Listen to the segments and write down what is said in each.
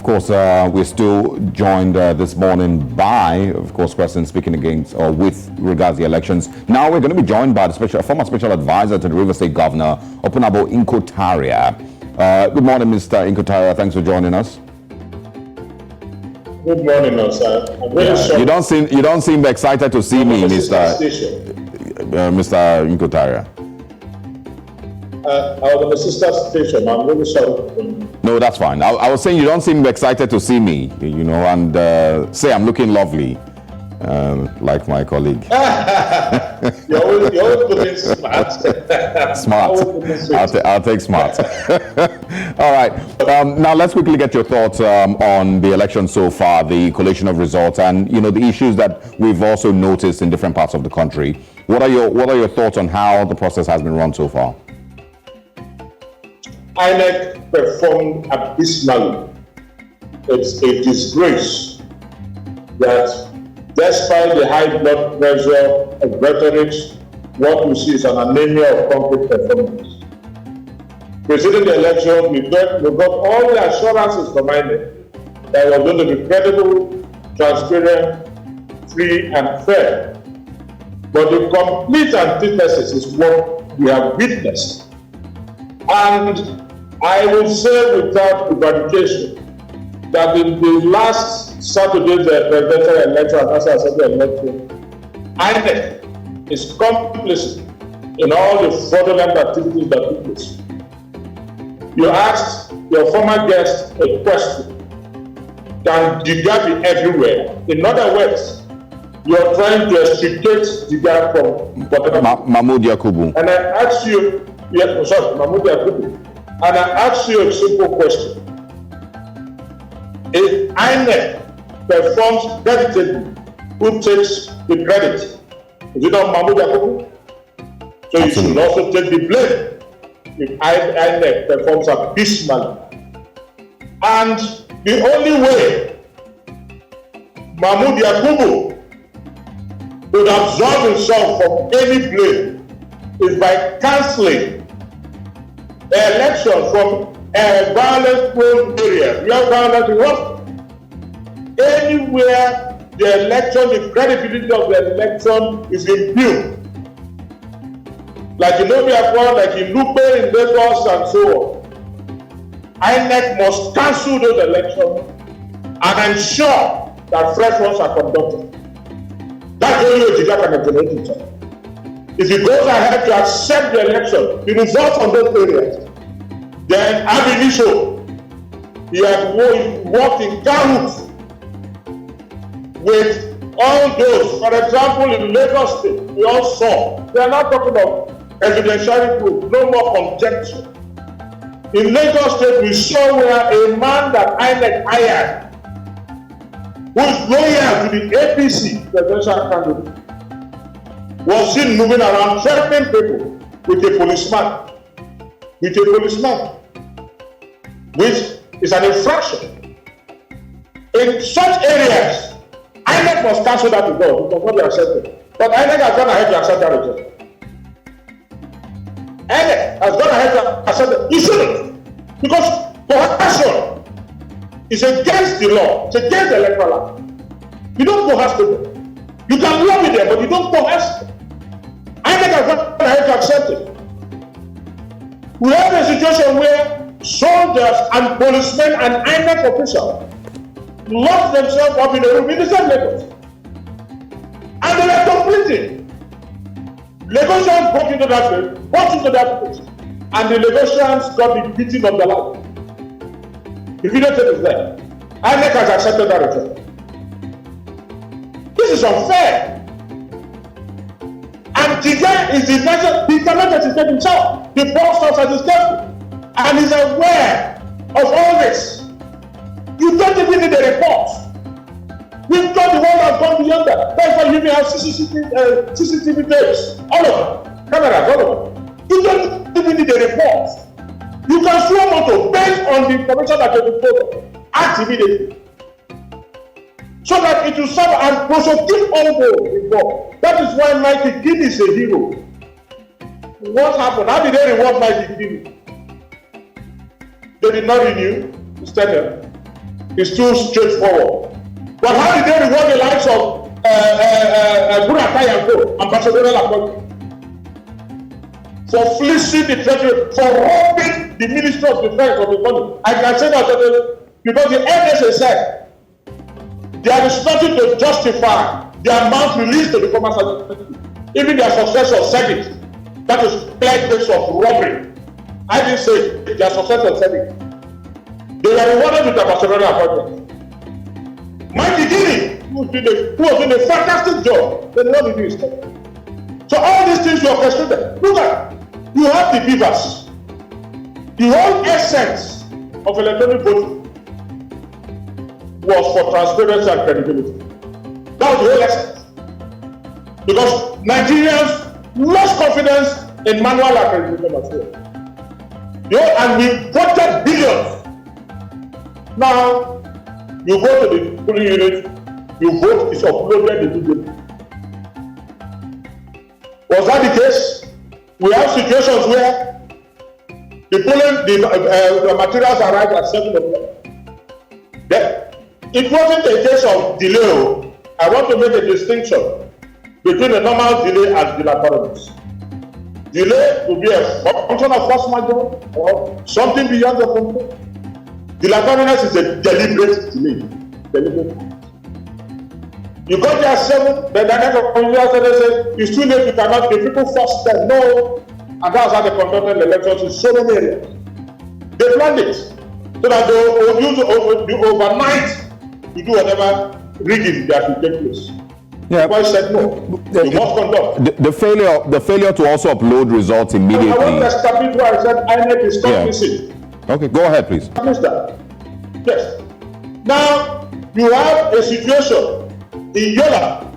course, we're still joined this morning by, of course, persons speaking against or with regards to the elections. Now we're going to be joined by the former special advisor to the River State Governor, Opunabo Inko Tariah. Good morning, Mr. Inko Tariah. Thanks for joining us. Good morning, sir. I'm very sorry. You don't seem excited to see me, Mr. Inko Tariah. I was on the sister station. I'm really sorry. No, that's fine. I was saying you don't seem excited to see me, you know, and say I'm looking lovely, like my colleague. You're always looking smart. Smart. I'll take smart. All right. Now let's quickly get your thoughts on the election so far, the collation of results, and you know the issues that we've also noticed in different parts of the country. What are your thoughts on how the process has been run so far? INEC performed abysmally. It's a disgrace that despite the high blood pressure of rhetoric, what we see is an anemia of concrete performance. Preceding the election, we got all the assurances from INEC that it was going to be credible, transparent, free, and fair. But the complete antithesis is what we have witnessed. And I will say without equivocation that in the last Saturday's presidential election and national assembly election, INEC is complicit in all the fraudulent activities that took place. You asked your former guest a question. Can Jiga be everywhere? In other words, you are trying to extricate Jiga from whatever. Mahmoud Yakubu. And I asked you, Mahmoud Yakubu. And I ask you a simple question. If INEC performs creditably, who takes the credit? Is it not Mahmoud Yakubu? So you should also take the blame if INEC performs abysmally. And the only way Mahmoud Yakubu would absolve himself from any blame is by cancelling the election from a violence-prone area, where violence is hostile. Anywhere the election, the credibility of the election is impugned, like in Obiakwa, like in Lupe, in Lagos, and so on, INEC must cancel those elections and ensure that fresh ones are conducted. That's the only way Jiga can generate himself. If he goes ahead to accept the election, the results on those areas, then Abysmally, he had worked in cahoots with all those. For example, in Lagos State, we all saw, they are not talking of evidentiary proof, no more conjecture. In Lagos State, we saw where a man that INEC hired, who is loyal to the APC presidential candidate, was seen moving around threatening people with a policeman. Which is an infraction. In such areas, INEC must cancel that result. It must not be accepted. But INEC has gone ahead to accept that result. INEC has gone ahead to accept it. You shouldn't. Because coercion is against the law. It's against the electoral law. You don't coerce people. You can lobby them, but you don't coerce them. INEC has gone ahead to accept it. We have a situation where soldiers and policemen and INEC officials locked themselves up in a room in the same Lagos. And they were completing. Lagosians broke into that place, and the Lagosians got the beating of the life. The videotape is there. INEC has accepted that result. This is unfair. And Jiga is the measure, he cannot educate himself. The boss stops at his table. And is aware of all this. You don't even need a report. We've got the one that's gone beyond that. That's why you may have CCTV tapes. All of them. Cameras, all of them. You don't even need a report. You can sue motor based on the information that you report. Act immediately. So that it will serve and prosecute all those involved. That is why Mikey King is a hero. What happened? How did they reward Mikey King? They did not renew his tenure. is too straightforward. But how did they reward the likes of ambassadorial appointment? For fleecing the treasury, for robbing the Ministry of Defense of the country. I can say that because the NSA said there is nothing to justify the amount released to the former sergeant. Even their successor said it. That is clear case of robbery. I didn't say it. Their successor said it. They were rewarded with ambassadorial appointment. Mike Gini, who was doing a fantastic job, then what did he stop? So all these things you orchestrated. Look at, you have the beavers. The whole essence of electronic voting was for transparency and credibility. That was the whole essence. Because Nigerians lost confidence in manual accreditation as well. And we voted billions. Now, you go to the polling unit, you vote, it's uploaded immediately. Was that the case? We have situations where the polling, the materials arrived at 7 o'clock. It wasn't a case of delay. I want to make a distinction between a normal delay and dilatoriness. Delay could be a function of force majeure or something beyond your control. Dilatoriness is a deliberate delay. You got there 7, then the next said, it's too late, you cannot, the people force them. No. And that's how they conducted the elections in so many areas. They planned it so that they will use overnight to do whatever rigging that will take place. Yeah. The said no. You must conduct. The failure to also upload results immediately. I want to establish where I said INEC is complicit. Okay, go ahead, please. Yes. Now you have a situation in Yola,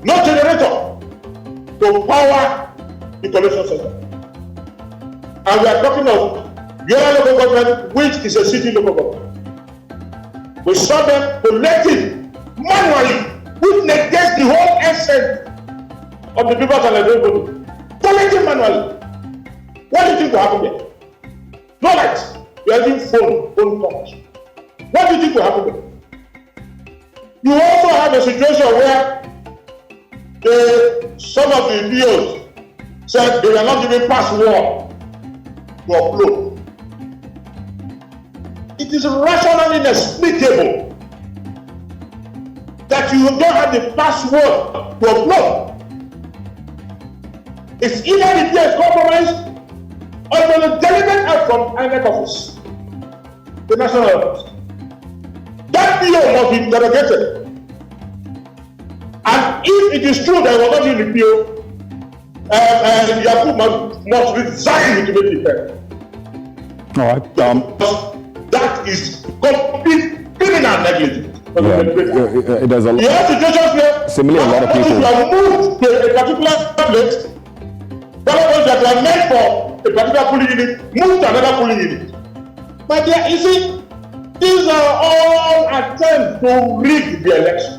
no generator to power the collection center. And we are talking of Yola local government, which is a city local government. We saw them collecting manually, which negates the whole essence of the people that are doing collecting manually. What do you think will happen there? No lights. We are using phone calls. What do you think will happen there? You also have a situation where some of the POs said they were not giving password to upload. It is rationally inexplicable that you don't have the password to upload. It's either the PO is compromised or it was a deliberate act from INEC office, the national office. That PO must be interrogated. And if it is true that it was not in the PO, Yaku must resign with immediate effect. All right. That is complete criminal negligence. There's a lot. You have situations where similarly, a lot of people are moved to a particular place, ballots that were meant for a particular polling unit, moved to another polling unit. But there, you see, these are all attempts to rig the election.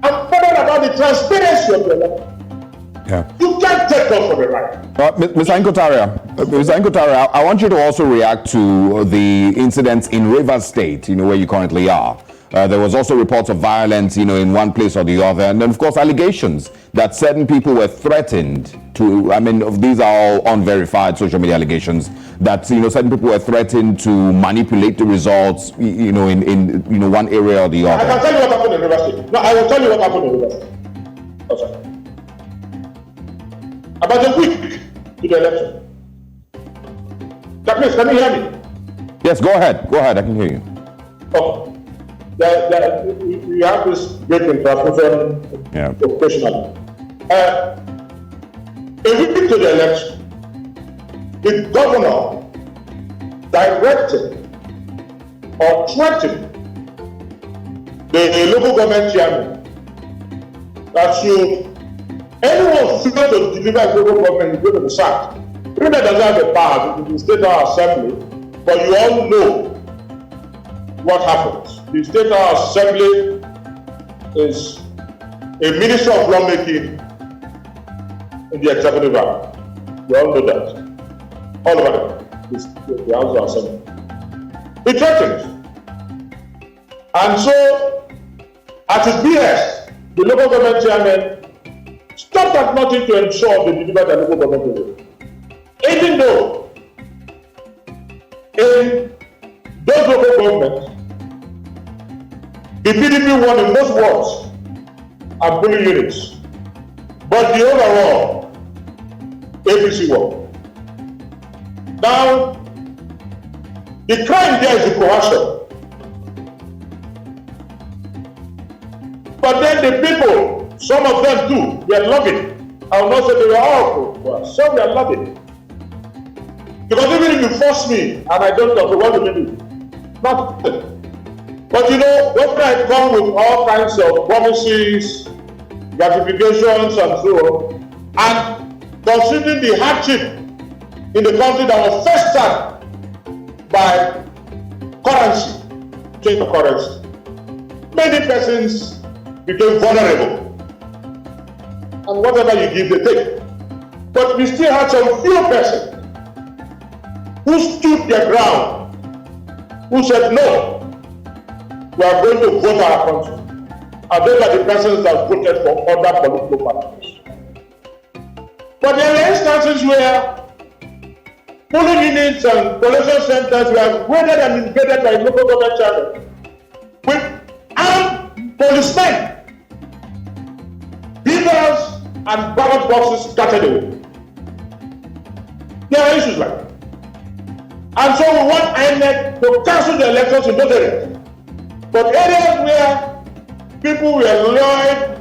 I'm bothered about the transparency of the election. Yeah. You can't take us for the right. Mr. Inko Tariah, I want you to also react to the incidents in Rivers State, where you currently are. There was also reports of violence, in one place or the other. And then, of course, allegations that certain people were threatened to, these are all unverified social media allegations, that, certain people were threatened to manipulate the results, in one area or the other. I can tell you what happened in Rivers State. No, I will tell you what happened in Rivers State. Oh, sorry. About a week to the election. Please, can you hear me? Yes, go ahead. Go ahead. I can hear you. Okay. We have this break in transmission occasionally. A week to the election, the governor directed or threatened the local government chairman that should anyone fail to deliver a local government is going to be sacked. Even though doesn't have the power to the state assembly, but you all know what happens. The State House Assembly is a ministry of lawmaking in the executive arm. You all know that. All over it. the House of Assembly. He threatened. And so, at his behest, the local government chairman stopped at nothing to ensure they deliver the local government role. Even though in those local governments, the PDP won in most wards and polling units, but the overall APC won. Now, the crime there is the coercion. But then the people, some of them too, were loving. I will not say they were all coerced. Some were loving. Because even if you force me and I don't know what to do, nothing. But you know, when I come with all kinds of promises, gratifications, and so on, and considering the hardship in the country that was first started by currency, change of currency, many persons became vulnerable. And whatever you give, they take. But we still had some few persons who stood their ground, who said, no, we are going to vote our country. And those are the persons that voted for other political parties. But there were instances where polling units and collection centers were raided and invaded by local government channels with armed policemen, beavers, and ballot boxes scattered away. There are issues like that. And so we want INEC to cancel the elections in those areas. But areas where people were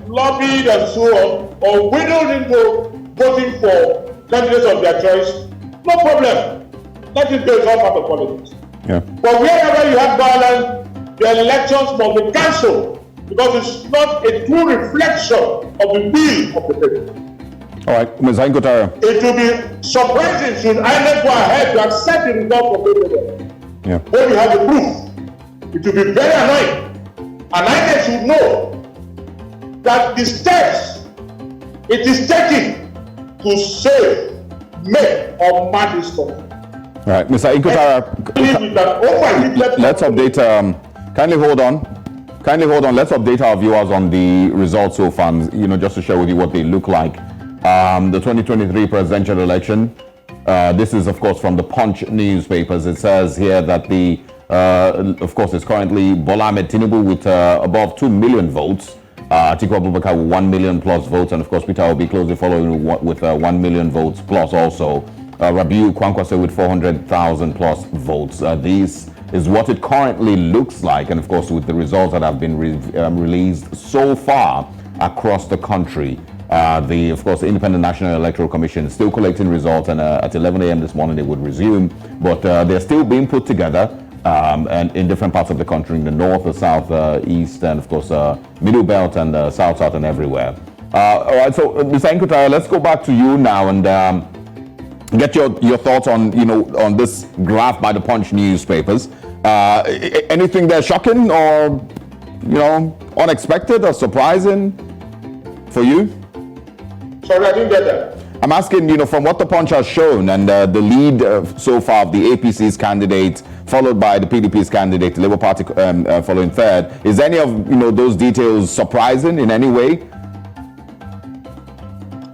lobbied and so on, or widowed into voting for candidates of their choice, no problem. That is based on part of politics. Yeah. But wherever you have violence, the elections must be cancelled because it's not a true reflection of the will of the people. All right, Ms. Inko Tariah. It will be surprising should INEC go ahead to accept the result of the Yeah. when you have the proof. It will be very annoying. And INEC should know that the steps it is taking to save, make, or match this country. All right, Mr. Inko Tariah, let's update. Kindly hold on. Let's update our viewers on the results so far, just to share with you what they look like. The 2023 presidential election. This is, of course, from the Punch newspapers. It says here that of course, it's currently Bola Ahmed Tinubu with above 2 million votes. Atiku Abubakar with 1 million plus votes, and of course, Peter Obi closely following with 1 million votes plus also. Rabiu Kwankwaso with 400,000 plus votes. This is what it currently looks like, and of course, with the results that have been released so far across the country. Of course, the Independent National Electoral Commission is still collecting results, and at 11 a.m. this morning they would resume, but they're still being put together and in different parts of the country, in the north, the south, east, and of course, middle belt and south, and everywhere. All right, so Mr. Inko Tariah, let's go back to you now and get your thoughts on on this graph by the Punch newspapers. Anything there shocking or unexpected or surprising for you? Sorry, I didn't get that. I'm asking, from what the Punch has shown and the lead so far of the APC's candidate, followed by the PDP's candidate, the Labour Party following third, is any of those details surprising in any way?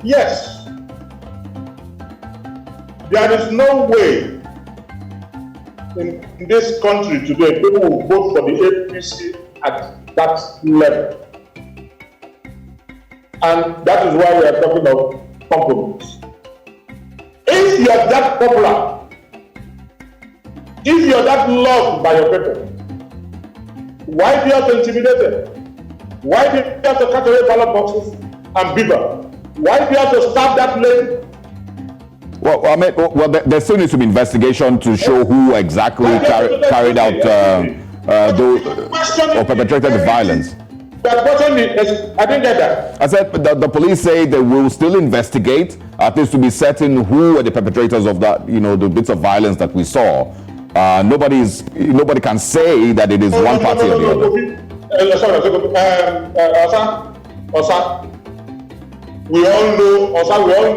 Yes. There is no way in this country today people will vote for the APC at that level. And that is why we are talking about compromise. If you are that popular, if you are that loved by your people, why do you have to intimidate them? Why do you have to cut away ballot boxes and beaver? Why do you have to stab that lady? Well, there still needs to be investigation to show who exactly carried out or perpetrated the violence. I didn't get that. I said the police say they will still investigate, at least to be certain who were the perpetrators of that, the bits of violence that we saw. Nobody can say that it is one party or the other. We all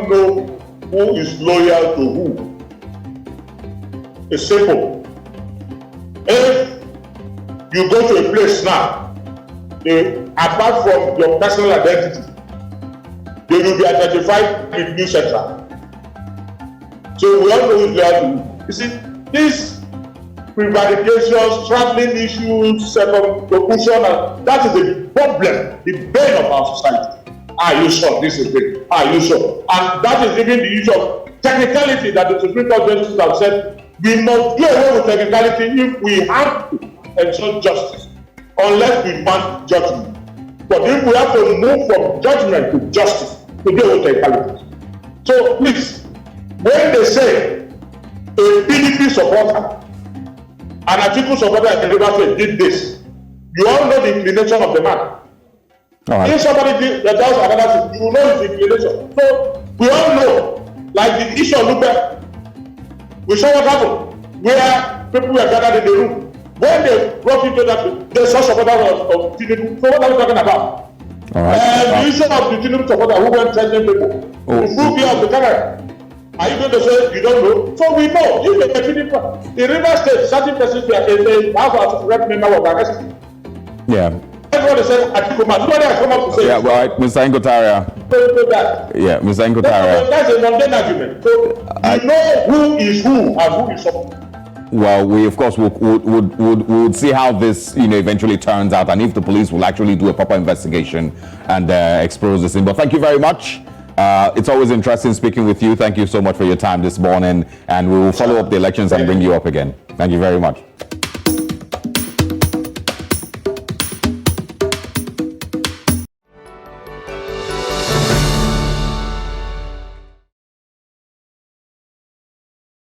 know who is loyal to who. It's simple. If you go to a place now, apart from your personal identity, they will be identified with New Central. So we all know who's there. You see, these prevarications, traveling issues, circumlocution, that is the problem, the bane of our society. Are you sure this is big? Are you sure? And that is even the issue of technicality that the Supreme Court justices have said. We must do away with technicality if we have to ensure justice, unless we want judgment. But if we have to move from judgment to justice, to deal with technicality. So please, when they say a PDP supporter, an Atiku supporter at the River State did this, you all know the inclination of the man. All right. If somebody does another thing, you know his inclination. So we all know, like the issue of Lupe, we saw what happened, where people were gathered in the room. When they brought into that, they saw supporters of Tinubu. So what are we talking about? All right. The issue of the Tinubu supporter who went threatening people. The full view of the camera. Are you going to say you don't know? So we know. If they continue, in River State, certain persons were house of rep member was arrested. Yeah. Everybody said Atiku man. Nobody has come up to say. Yeah, well, Mr. Inko Tariah. Yeah, Mr. Inko Tariah. That's a mundane argument. So you know who is who and who is someone. Well, we of course would see how this eventually turns out, and if the police will actually do a proper investigation and expose this thing. But thank you very much. It's always interesting speaking with you. Thank you so much for your time this morning, and we will follow up the elections and bring you up again. Thank you very much.